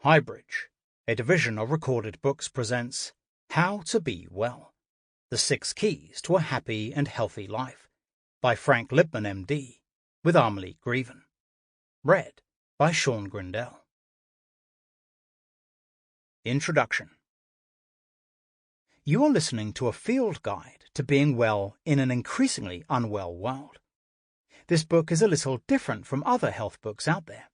HighBridge, a division of Recorded Books, presents How to Be Well, The 6 Keys to a Happy and Healthy Life by Frank Lipman, MD, with Amelie Grieven. Read by Shaun Grindell. Introduction. You are listening to a field guide to being well in an increasingly unwell world. This book is a little different from other health books out there.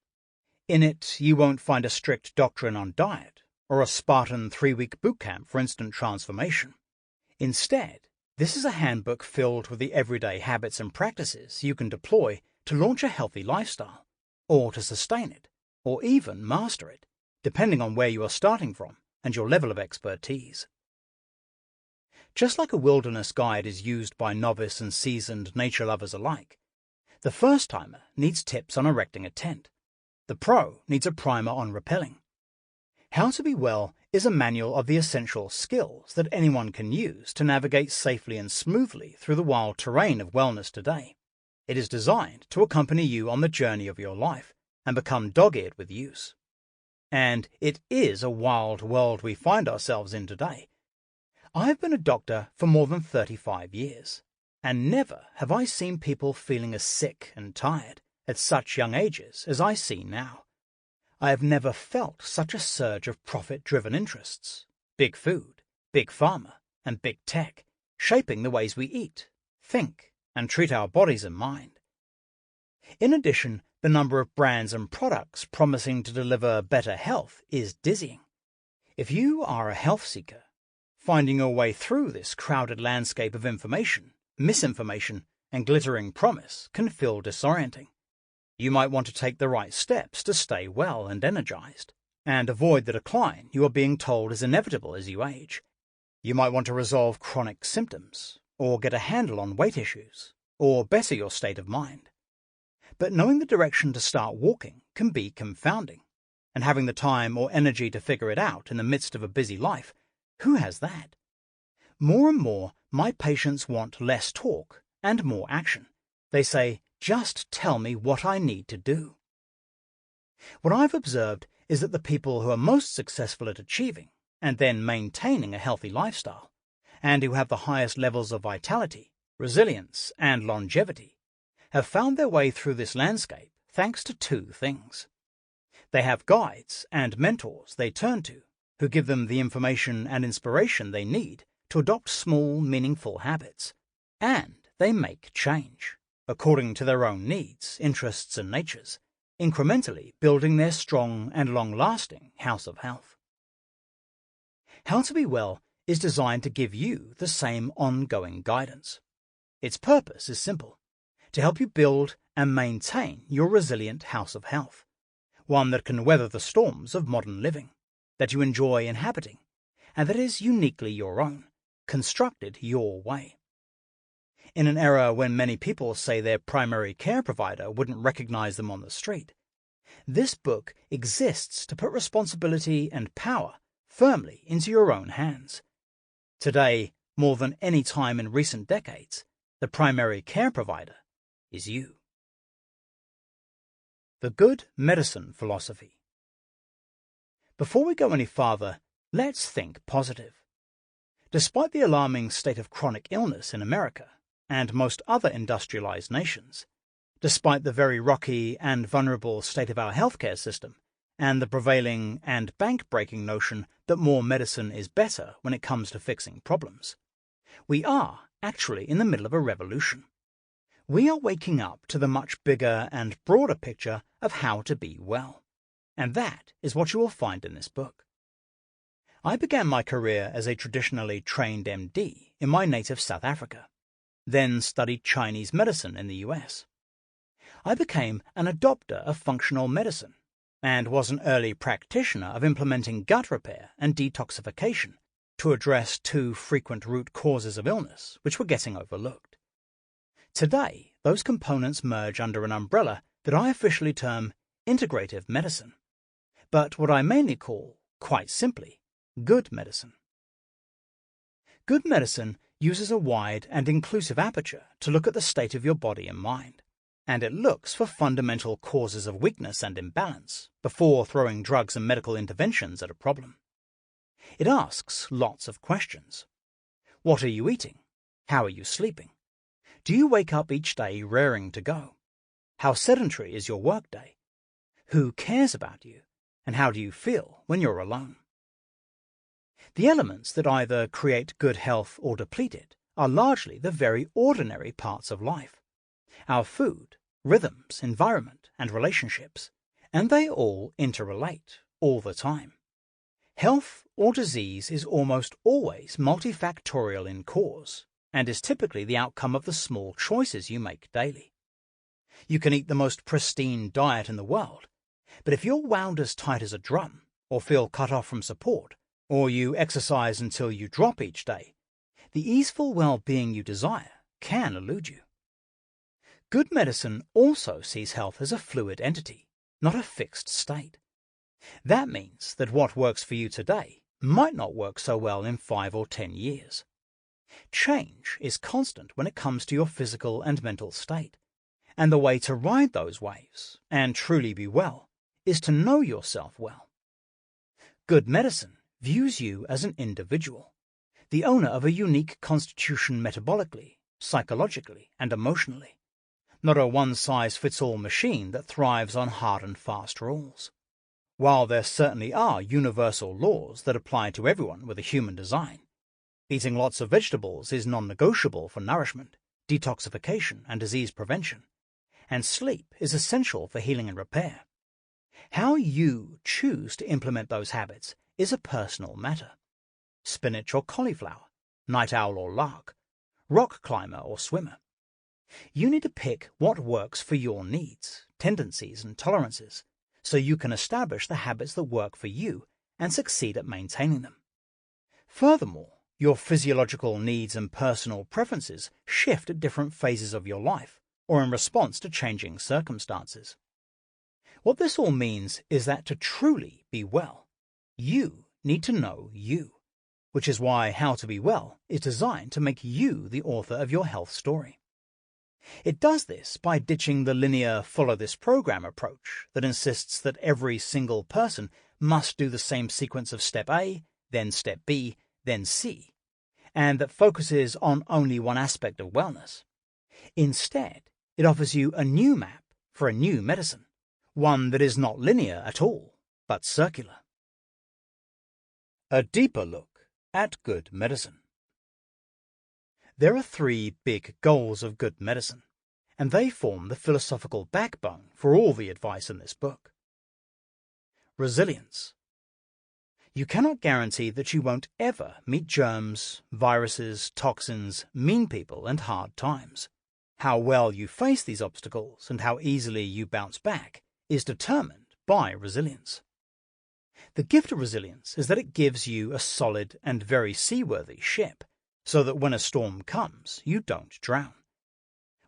In it, you won't find a strict doctrine on diet or a Spartan 3-week boot camp for instant transformation. Instead, this is a handbook filled with the everyday habits and practices you can deploy to launch a healthy lifestyle, or to sustain it, or even master it, depending on where you are starting from and your level of expertise. Just like a wilderness guide is used by novice and seasoned nature lovers alike, the first-timer needs tips on erecting a tent. The pro needs a primer on rappelling. How to Be Well is a manual of the essential skills that anyone can use to navigate safely and smoothly through the wild terrain of wellness today. It is designed to accompany you on the journey of your life and become dog-eared with use. And it is a wild world we find ourselves in today. I have been a doctor for more than 35 years, and never have I seen people feeling as sick and tired at such young ages as I see now. I have never felt such a surge of profit-driven interests, big food, big pharma, and big tech, shaping the ways we eat, think, and treat our bodies and mind. In addition, the number of brands and products promising to deliver better health is dizzying. If you are a health seeker, finding your way through this crowded landscape of information, misinformation, and glittering promise can feel disorienting. You might want to take the right steps to stay well and energized, and avoid the decline you are being told is inevitable as you age. You might want to resolve chronic symptoms, or get a handle on weight issues, or better your state of mind. But knowing the direction to start walking can be confounding, and having the time or energy to figure it out in the midst of a busy life, who has that? More and more, my patients want less talk and more action. They say, just tell me what I need to do. What I've observed is that the people who are most successful at achieving and then maintaining a healthy lifestyle, and who have the highest levels of vitality, resilience, and longevity, have found their way through this landscape thanks to 2 things. They have guides and mentors they turn to, who give them the information and inspiration they need to adopt small, meaningful habits, and they make change, according to their own needs, interests, and natures, incrementally building their strong and long-lasting house of health. How to Be Well is designed to give you the same ongoing guidance. Its purpose is simple: to help you build and maintain your resilient house of health, one that can weather the storms of modern living, that you enjoy inhabiting, and that is uniquely your own, constructed your way. In an era when many people say their primary care provider wouldn't recognize them on the street, this book exists to put responsibility and power firmly into your own hands. Today, more than any time in recent decades, the primary care provider is you. The Good Medicine Philosophy. Before we go any farther, let's think positive. Despite the alarming state of chronic illness in America and most other industrialized nations, despite the very rocky and vulnerable state of our healthcare system, and the prevailing and bank-breaking notion that more medicine is better when it comes to fixing problems, we are actually in the middle of a revolution. We are waking up to the much bigger and broader picture of how to be well, and that is what you will find in this book. I began my career as a traditionally trained MD in my native South Africa, then studied Chinese medicine in the US. I became an adopter of functional medicine and was an early practitioner of implementing gut repair and detoxification to address 2 frequent root causes of illness which were getting overlooked. Today, those components merge under an umbrella that I officially term integrative medicine, but what I mainly call, quite simply, good medicine. Good medicine uses a wide and inclusive aperture to look at the state of your body and mind, and it looks for fundamental causes of weakness and imbalance before throwing drugs and medical interventions at a problem. It asks lots of questions. What are you eating? How are you sleeping? Do you wake up each day raring to go? How sedentary is your workday? Who cares about you? And how do you feel when you're alone? The elements that either create good health or deplete it are largely the very ordinary parts of life. Our food, rhythms, environment, and relationships, and they all interrelate all the time. Health or disease is almost always multifactorial in cause, and is typically the outcome of the small choices you make daily. You can eat the most pristine diet in the world, but if you're wound as tight as a drum, or feel cut off from support, or you exercise until you drop each day, the easeful well-being you desire can elude you. Good medicine also sees health as a fluid entity, not a fixed state. That means that what works for you today might not work so well in 5 or 10 years. Change is constant when it comes to your physical and mental state, and the way to ride those waves and truly be well is to know yourself well. Good medicine views you as an individual, the owner of a unique constitution metabolically, psychologically, and emotionally, not a one-size-fits-all machine that thrives on hard and fast rules. While there certainly are universal laws that apply to everyone with a human design, eating lots of vegetables is non-negotiable for nourishment, detoxification, and disease prevention, and sleep is essential for healing and repair. How you choose to implement those habits is a personal matter. Spinach or cauliflower, night owl or lark, rock climber or swimmer. You need to pick what works for your needs, tendencies, and tolerances, so you can establish the habits that work for you and succeed at maintaining them. Furthermore, your physiological needs and personal preferences shift at different phases of your life or in response to changing circumstances. What this all means is that to truly be well, you need to know you, which is why How to Be Well is designed to make you the author of your health story. It does this by ditching the linear follow-this-program approach that insists that every single person must do the same sequence of step A, then step B, then C, and that focuses on only one aspect of wellness. Instead, it offers you a new map for a new medicine, one that is not linear at all, but circular. A deeper look at good medicine. There are 3 big goals of good medicine, and they form the philosophical backbone for all the advice in this book. Resilience. You cannot guarantee that you won't ever meet germs, viruses, toxins, mean people, and hard times. How well you face these obstacles and how easily you bounce back is determined by resilience. The gift of resilience is that it gives you a solid and very seaworthy ship, so that when a storm comes, you don't drown.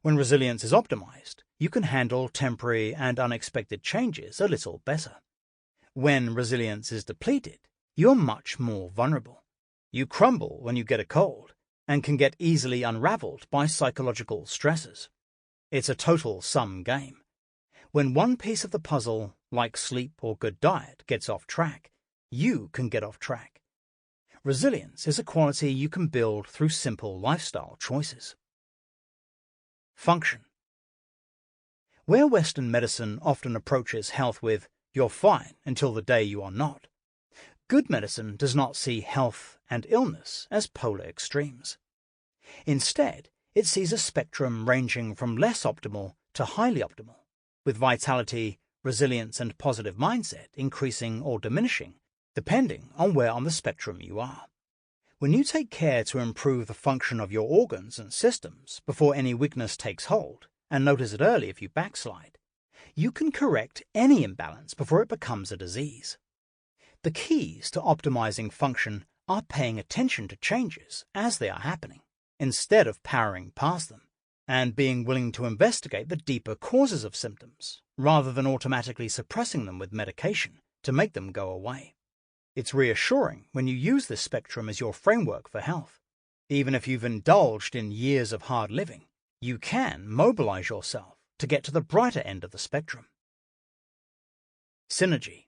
When resilience is optimized, you can handle temporary and unexpected changes a little better. When resilience is depleted, you're much more vulnerable. You crumble when you get a cold, and can get easily unraveled by psychological stresses. It's a total sum game. When one piece of the puzzle, like sleep or good diet, gets off track, you can get off track. Resilience is a quality you can build through simple lifestyle choices. Function. Where Western medicine often approaches health with, "You're fine until the day you are not," good medicine does not see health and illness as polar extremes. Instead, it sees a spectrum ranging from less optimal to highly optimal, with vitality, resilience, and positive mindset increasing or diminishing, depending on where on the spectrum you are. When you take care to improve the function of your organs and systems before any weakness takes hold, and notice it early if you backslide, you can correct any imbalance before it becomes a disease. The keys to optimizing function are paying attention to changes as they are happening, instead of powering past them, and being willing to investigate the deeper causes of symptoms, rather than automatically suppressing them with medication to make them go away. It's reassuring when you use this spectrum as your framework for health. Even if you've indulged in years of hard living, you can mobilize yourself to get to the brighter end of the spectrum. Synergy.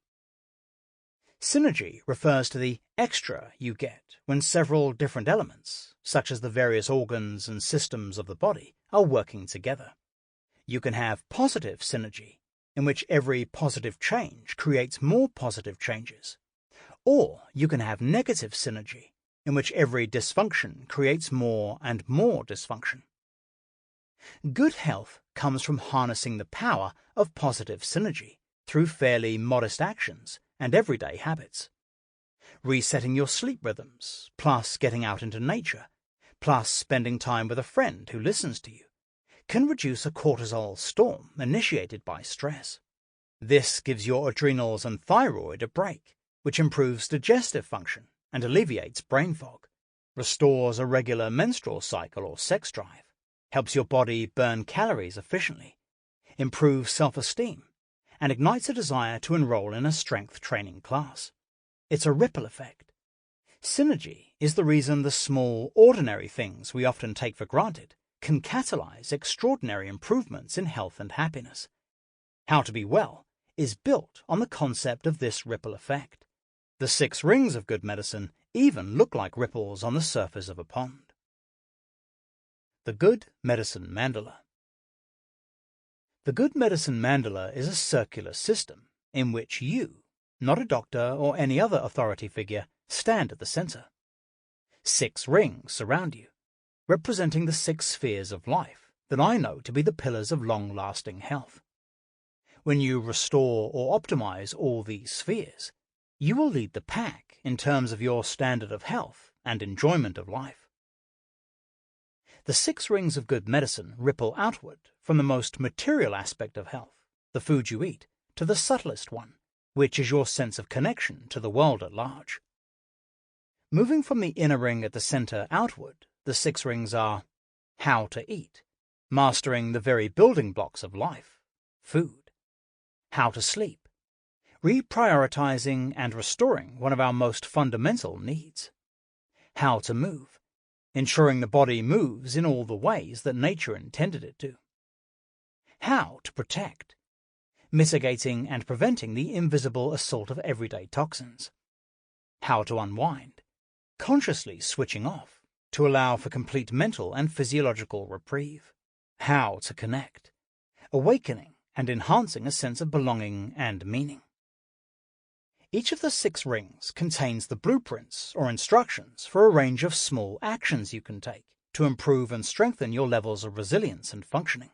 Synergy refers to the extra you get when several different elements, such as the various organs and systems of the body, are working together. You can have positive synergy, in which every positive change creates more positive changes. Or you can have negative synergy, in which every dysfunction creates more and more dysfunction. Good health comes from harnessing the power of positive synergy through fairly modest actions and everyday habits. Resetting your sleep rhythms, plus getting out into nature, plus spending time with a friend who listens to you, can reduce a cortisol storm initiated by stress. This gives your adrenals and thyroid a break, which improves digestive function and alleviates brain fog, restores a regular menstrual cycle or sex drive, helps your body burn calories efficiently, improves self-esteem, and ignites a desire to enroll in a strength training class. It's a ripple effect. Synergy is the reason the small, ordinary things we often take for granted can catalyze extraordinary improvements in health and happiness. How to Be Well is built on the concept of this ripple effect. The 6 rings of good medicine even look like ripples on the surface of a pond. The Good Medicine Mandala. The Good Medicine Mandala is a circular system in which you, not a doctor or any other authority figure, stand at the center. 6 rings surround you, representing the 6 spheres of life that I know to be the pillars of long-lasting health. When you restore or optimize all these spheres, you will lead the pack in terms of your standard of health and enjoyment of life. The 6 rings of good medicine ripple outward from the most material aspect of health, the food you eat, to the subtlest one, which is your sense of connection to the world at large. Moving from the inner ring at the center outward, the 6 rings are how to eat, mastering the very building blocks of life, food; how to sleep, reprioritizing and restoring one of our most fundamental needs; how to move, ensuring the body moves in all the ways that nature intended it to; how to protect, mitigating and preventing the invisible assault of everyday toxins; how to unwind, consciously switching off to allow for complete mental and physiological reprieve; how to connect, awakening and enhancing a sense of belonging and meaning. Each of the 6 rings contains the blueprints or instructions for a range of small actions you can take to improve and strengthen your levels of resilience and functioning.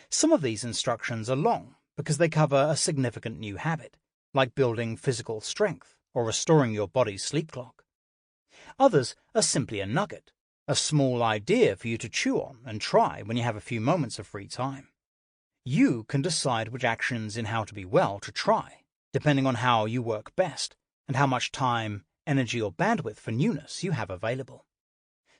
Some of these instructions are long because they cover a significant new habit, like building physical strength or restoring your body's sleep clock. Others are simply a nugget, a small idea for you to chew on and try when you have a few moments of free time. You can decide which actions in How to Be Well to try, depending on how you work best and how much time, energy, or bandwidth for newness you have available.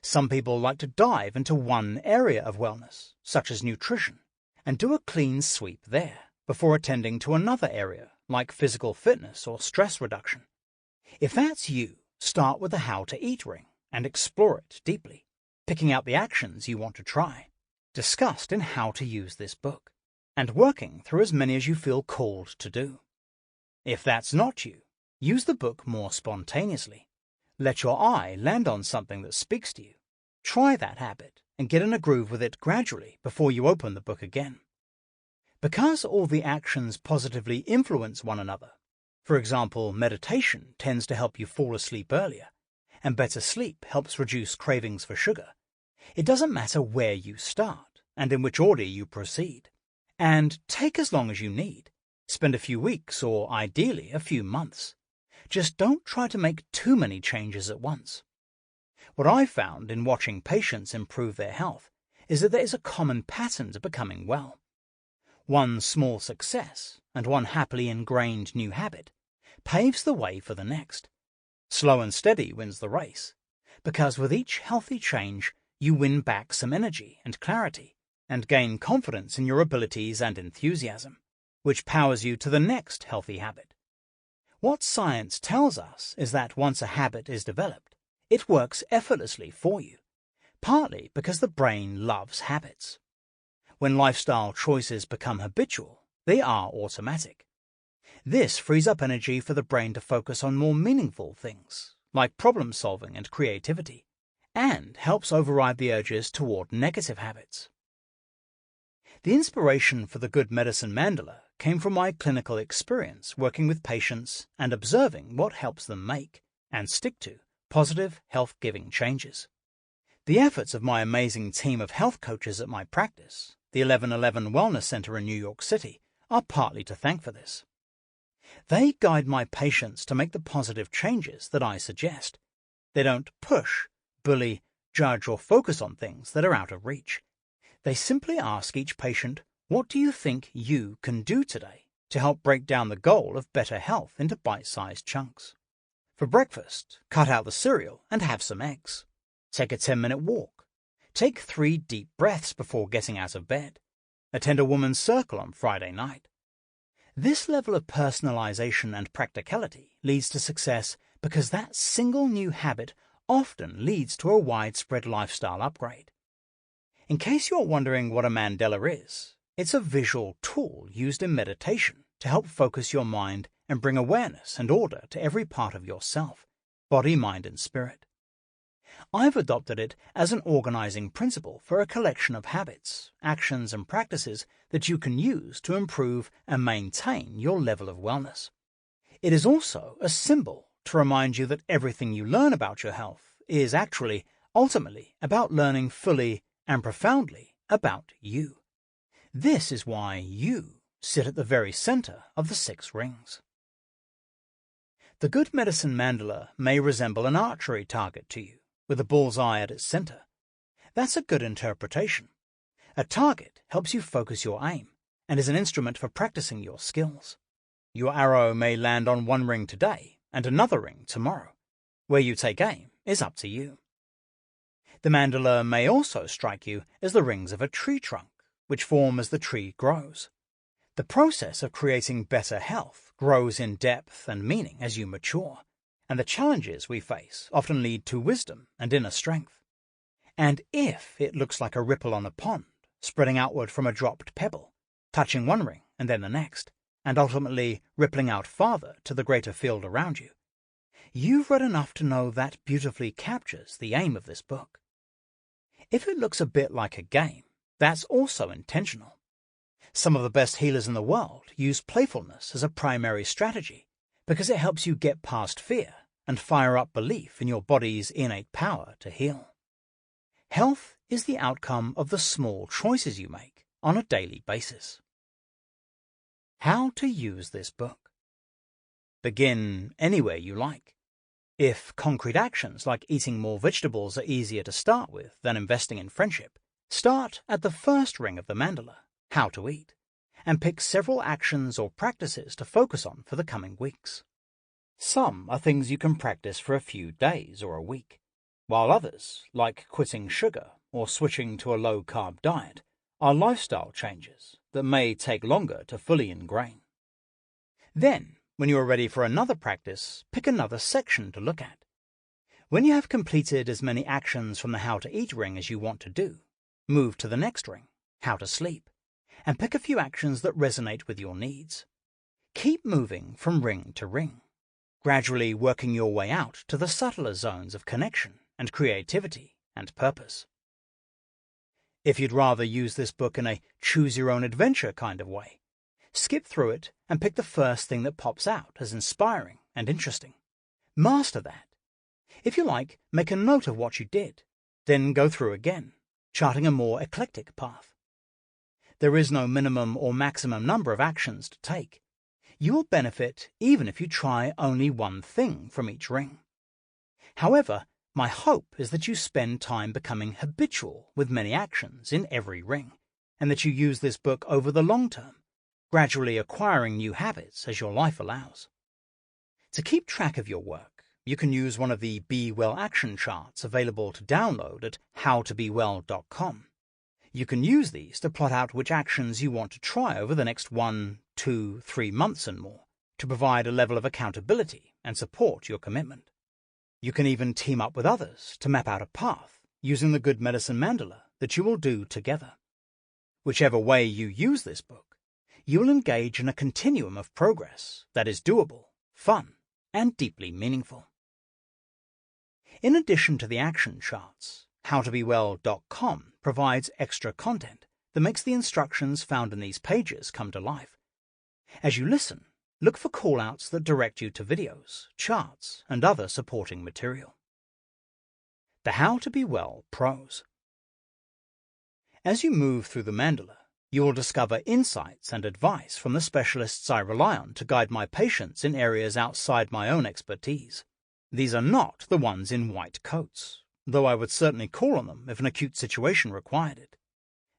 Some people like to dive into one area of wellness, such as nutrition, and do a clean sweep there before attending to another area, like physical fitness or stress reduction. If that's you, start with the How to Eat ring and explore it deeply, picking out the actions you want to try, discussed in How to Use this book, and working through as many as you feel called to do. If that's not you, use the book more spontaneously. Let your eye land on something that speaks to you. Try that habit and get in a groove with it gradually before you open the book again. Because all the actions positively influence one another, for example, meditation tends to help you fall asleep earlier, and better sleep helps reduce cravings for sugar, it doesn't matter where you start and in which order you proceed. And take as long as you need. Spend a few weeks or, ideally, a few months. Just don't try to make too many changes at once. What I've found in watching patients improve their health is that there is a common pattern to becoming well. One small success and one happily ingrained new habit paves the way for the next. Slow and steady wins the race, because with each healthy change you win back some energy and clarity and gain confidence in your abilities and enthusiasm, which powers you to the next healthy habit. What science tells us is that once a habit is developed, it works effortlessly for you, partly because the brain loves habits. When lifestyle choices become habitual, they are automatic. This frees up energy for the brain to focus on more meaningful things, like problem-solving and creativity, and helps override the urges toward negative habits. The inspiration for the Good Medicine Mandala came from my clinical experience working with patients and observing what helps them make and stick to positive, health-giving changes. The efforts of my amazing team of health coaches at my practice, the 1111 Wellness Center in New York City, are partly to thank for this. They guide my patients to make the positive changes that I suggest. They don't push, bully, judge, or focus on things that are out of reach. They simply ask each patient, what do you think you can do today to help break down the goal of better health into bite-sized chunks? For breakfast, cut out the cereal and have some eggs. Take a 10-minute walk. Take 3 deep breaths before getting out of bed. Attend a woman's circle on Friday night. This level of personalization and practicality leads to success because that single new habit often leads to a widespread lifestyle upgrade. In case you're wondering what a mandala is, it's a visual tool used in meditation to help focus your mind and bring awareness and order to every part of yourself, body, mind, and spirit. I've adopted it as an organizing principle for a collection of habits, actions, and practices that you can use to improve and maintain your level of wellness. It is also a symbol to remind you that everything you learn about your health is actually, ultimately, about learning fully and profoundly about you. This is why you sit at the very center of the 6 rings. The Good Medicine Mandala may resemble an archery target to you, with a bullseye at its center. That's a good interpretation. A target helps you focus your aim and is an instrument for practicing your skills. Your arrow may land on one ring today and another ring tomorrow. Where you take aim is up to you. The mandala may also strike you as the rings of a tree trunk, which form as the tree grows. The process of creating better health grows in depth and meaning as you mature, and the challenges we face often lead to wisdom and inner strength. And if it looks like a ripple on a pond, spreading outward from a dropped pebble, touching one ring and then the next, and ultimately rippling out farther to the greater field around you, you've read enough to know that beautifully captures the aim of this book. If it looks a bit like a game, that's also intentional. Some of the best healers in the world use playfulness as a primary strategy because it helps you get past fear and fire up belief in your body's innate power to heal. Health is the outcome of the small choices you make on a daily basis. How to use this book. Begin anywhere you like. If concrete actions like eating more vegetables are easier to start with than investing in friendship, start at the first ring of the mandala, how to eat, and pick several actions or practices to focus on for the coming weeks. Some are things you can practice for a few days or a week, while others, like quitting sugar or switching to a low-carb diet, are lifestyle changes that may take longer to fully ingrain. Then, when you are ready for another practice, pick another section to look at. When you have completed as many actions from the How to Eat ring as you want to do, move to the next ring, How to Sleep, and pick a few actions that resonate with your needs. Keep moving from ring to ring, gradually working your way out to the subtler zones of connection and creativity and purpose. If you'd rather use this book in a choose-your-own-adventure kind of way, skip through it and pick the first thing that pops out as inspiring and interesting. Master that. If you like, make a note of what you did, then go through again, charting a more eclectic path. There is no minimum or maximum number of actions to take. You will benefit even if you try only one thing from each ring. However, my hope is that you spend time becoming habitual with many actions in every ring, and that you use this book over the long term, gradually acquiring new habits as your life allows. To keep track of your work, you can use one of the Be Well action charts available to download at howtobewell.com. You can use these to plot out which actions you want to try over the next 1, 2, 3 months and more, to provide a level of accountability and support your commitment. You can even team up with others to map out a path using the Good Medicine Mandala that you will do together. Whichever way you use this book, you will engage in a continuum of progress that is doable, fun, and deeply meaningful. In addition to the action charts, howtobewell.com provides extra content that makes the instructions found in these pages come to life. As you listen, look for call-outs that direct you to videos, charts, and other supporting material. The How to Be Well Pros. As you move through the mandala, you will discover insights and advice from the specialists I rely on to guide my patients in areas outside my own expertise. These are not the ones in white coats, though I would certainly call on them if an acute situation required it.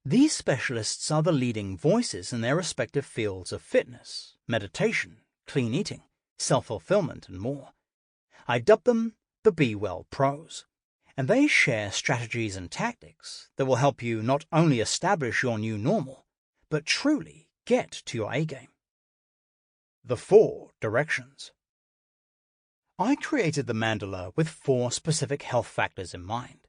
These specialists are the leading voices in their respective fields of fitness, meditation, clean eating, self-fulfillment, and more. I dub them the Be Well Pros, and they share strategies and tactics that will help you not only establish your new normal, but truly get to your A-game. The 4 Directions. I created the mandala with 4 specific health factors in mind.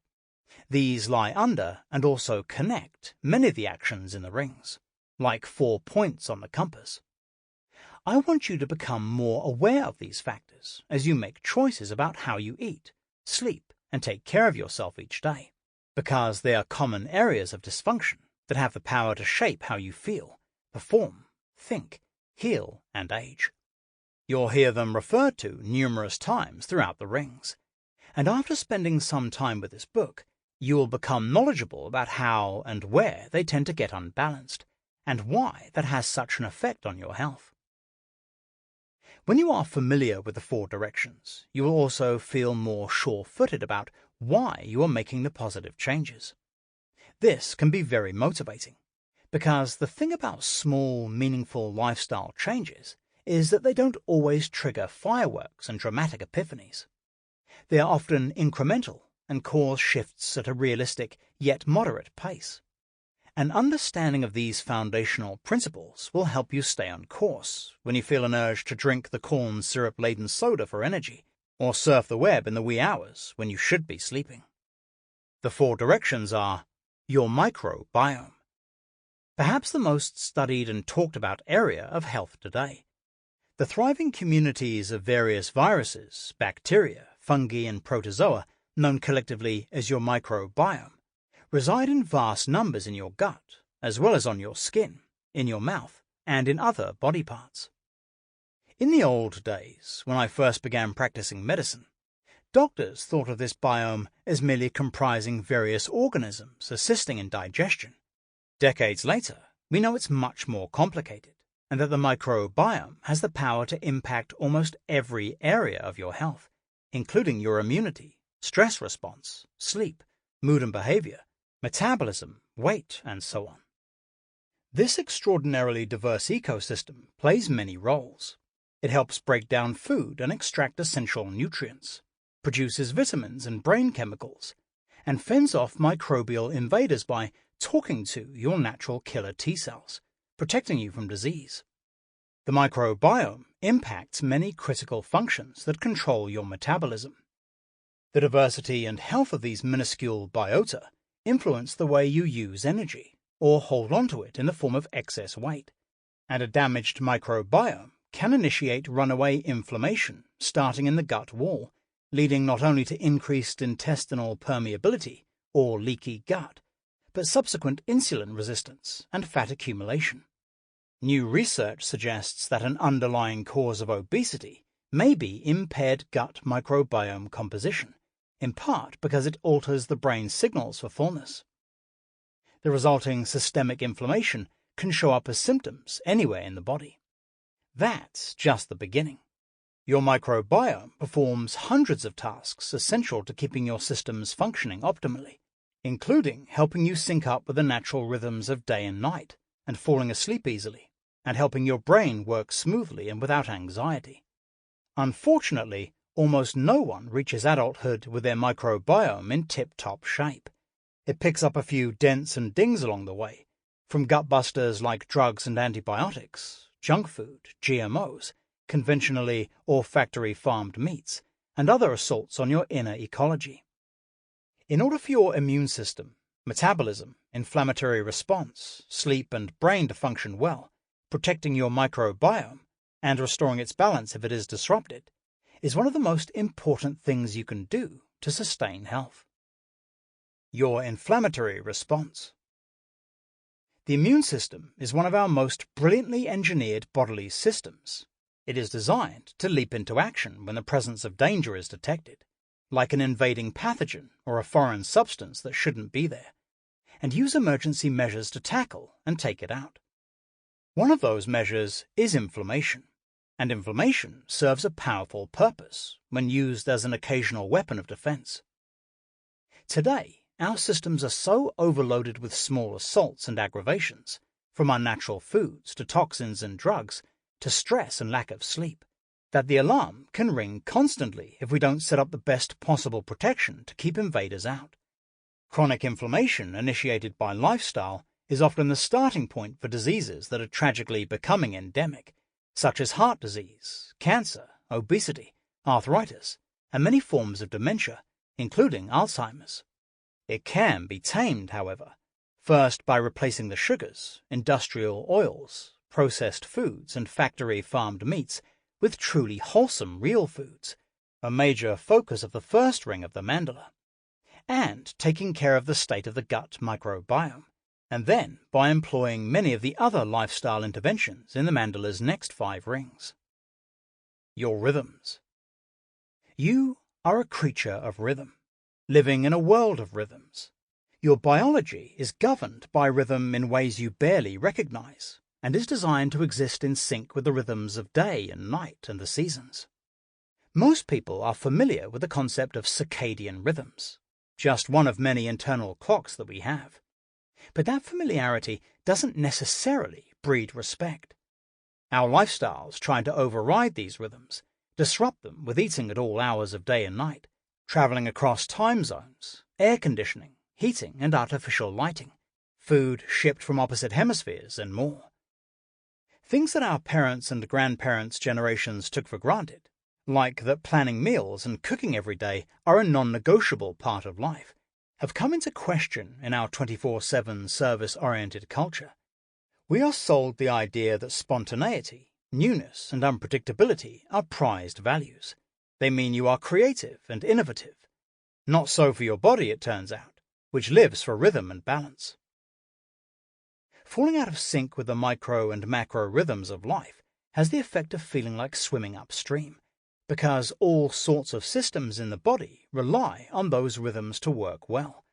These lie under and also connect many of the actions in the rings, like 4 points on the compass. I want you to become more aware of these factors as you make choices about how you eat, sleep, and take care of yourself each day, because they are common areas of dysfunction that have the power to shape how you feel, perform, think, heal, and age. You'll hear them referred to numerous times throughout the rings, and after spending some time with this book, you will become knowledgeable about how and where they tend to get unbalanced, and why that has such an effect on your health. When you are familiar with the 4 directions, you will also feel more sure-footed about why you are making the positive changes. This can be very motivating, because the thing about small, meaningful lifestyle changes is that they don't always trigger fireworks and dramatic epiphanies. They are often incremental and cause shifts at a realistic yet moderate pace. An understanding of these foundational principles will help you stay on course when you feel an urge to drink the corn syrup-laden soda for energy, or surf the web in the wee hours when you should be sleeping. The 4 directions are your microbiome, perhaps the most studied and talked about area of health today. The thriving communities of various viruses, bacteria, fungi, and protozoa, known collectively as your microbiome, reside in vast numbers in your gut, as well as on your skin, in your mouth, and in other body parts. In the old days, when I first began practicing medicine, doctors thought of this biome as merely comprising various organisms assisting in digestion. Decades later, we know it's much more complicated, and that the microbiome has the power to impact almost every area of your health, including your immunity, stress response, sleep, mood and behavior, metabolism, weight, and so on. This extraordinarily diverse ecosystem plays many roles. It helps break down food and extract essential nutrients, produces vitamins and brain chemicals, and fends off microbial invaders by talking to your natural killer T cells, protecting you from disease. The microbiome impacts many critical functions that control your metabolism. The diversity and health of these minuscule biota influence the way you use energy, or hold onto it in the form of excess weight, and a damaged microbiome can initiate runaway inflammation starting in the gut wall, leading not only to increased intestinal permeability, or leaky gut, but subsequent insulin resistance and fat accumulation. New research suggests that an underlying cause of obesity may be impaired gut microbiome composition, in part because it alters the brain's signals for fullness. The resulting systemic inflammation can show up as symptoms anywhere in the body. That's just the beginning. Your microbiome performs hundreds of tasks essential to keeping your systems functioning optimally, including helping you sync up with the natural rhythms of day and night, and falling asleep easily, and helping your brain work smoothly and without anxiety. Unfortunately, almost no one reaches adulthood with their microbiome in tip-top shape. It picks up a few dents and dings along the way, from gutbusters like drugs and antibiotics, junk food, GMOs, conventionally or factory-farmed meats, and other assaults on your inner ecology. In order for your immune system, metabolism, inflammatory response, sleep and brain to function well, protecting your microbiome, and restoring its balance if it is disrupted, is one of the most important things you can do to sustain health. Your inflammatory response. The immune system is one of our most brilliantly engineered bodily systems. It is designed to leap into action when the presence of danger is detected, like an invading pathogen or a foreign substance that shouldn't be there, and use emergency measures to tackle and take it out. One of those measures is inflammation, and inflammation serves a powerful purpose when used as an occasional weapon of defense. Today, our systems are so overloaded with small assaults and aggravations, from unnatural foods to toxins and drugs to stress and lack of sleep, that the alarm can ring constantly if we don't set up the best possible protection to keep invaders out. Chronic inflammation initiated by lifestyle is often the starting point for diseases that are tragically becoming endemic, such as heart disease, cancer, obesity, arthritis, and many forms of dementia, including Alzheimer's. It can be tamed, however, first by replacing the sugars, industrial oils, processed foods, and factory-farmed meats with truly wholesome real foods, a major focus of the first ring of the mandala, and taking care of the state of the gut microbiome, and then by employing many of the other lifestyle interventions in the mandala's next 5 rings. Your rhythms. You are a creature of rhythm, living in a world of rhythms. Your biology is governed by rhythm in ways you barely recognize, and is designed to exist in sync with the rhythms of day and night and the seasons. Most people are familiar with the concept of circadian rhythms, just one of many internal clocks that we have. But that familiarity doesn't necessarily breed respect. Our lifestyles try to override these rhythms, disrupt them with eating at all hours of day and night, traveling across time zones, air conditioning, heating and artificial lighting, food shipped from opposite hemispheres, and more. Things that our parents' and grandparents' generations took for granted, like that planning meals and cooking every day are a non-negotiable part of life, have come into question in our 24/7 service-oriented culture. We are sold the idea that spontaneity, newness, and unpredictability are prized values. They mean you are creative and innovative. Not so for your body, it turns out, which lives for rhythm and balance. Falling out of sync with the micro and macro rhythms of life has the effect of feeling like swimming upstream, because all sorts of systems in the body rely on those rhythms to work well.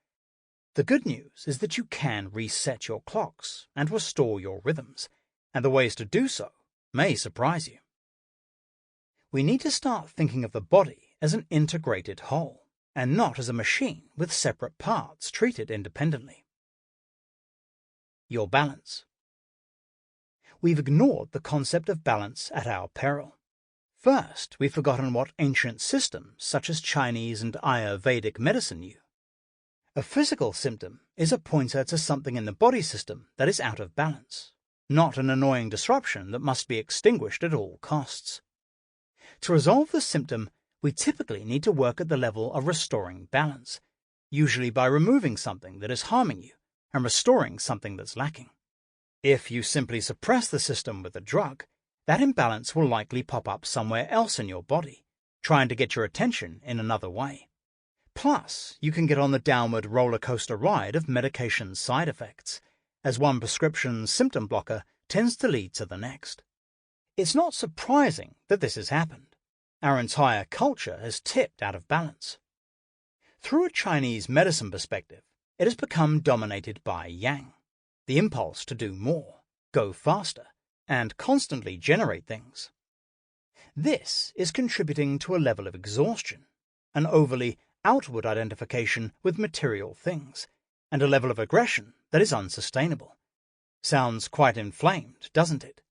The good news is that you can reset your clocks and restore your rhythms, and the ways to do so may surprise you. We need to start thinking of the body as an integrated whole, and not as a machine with separate parts treated independently. Your balance. We've ignored the concept of balance at our peril. First, we've forgotten what ancient systems such as Chinese and Ayurvedic medicine knew. A physical symptom is a pointer to something in the body system that is out of balance, not an annoying disruption that must be extinguished at all costs. To resolve the symptom, we typically need to work at the level of restoring balance, usually by removing something that is harming you and restoring something that's lacking. If you simply suppress the system with a drug, that imbalance will likely pop up somewhere else in your body, trying to get your attention in another way. Plus, you can get on the downward roller coaster ride of medication side effects, as one prescription symptom blocker tends to lead to the next. It's not surprising that this has happened. Our entire culture has tipped out of balance. Through a Chinese medicine perspective, it has become dominated by yang, the impulse to do more, go faster, and constantly generate things. This is contributing to a level of exhaustion, an overly outward identification with material things, and a level of aggression that is unsustainable. Sounds quite inflamed, doesn't it?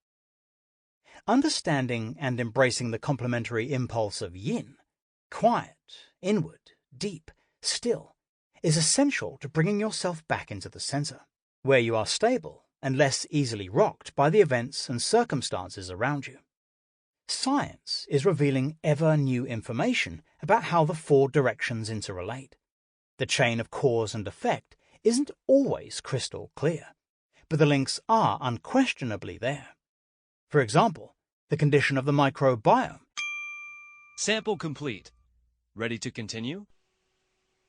Understanding and embracing the complementary impulse of yin, quiet, inward, deep, still, is essential to bringing yourself back into the center, where you are stable and less easily rocked by the events and circumstances around you. Science is revealing ever new information about how the 4 directions interrelate. The chain of cause and effect isn't always crystal clear, but the links are unquestionably there. For example, the condition of the microbiome. Sample complete. Ready to continue?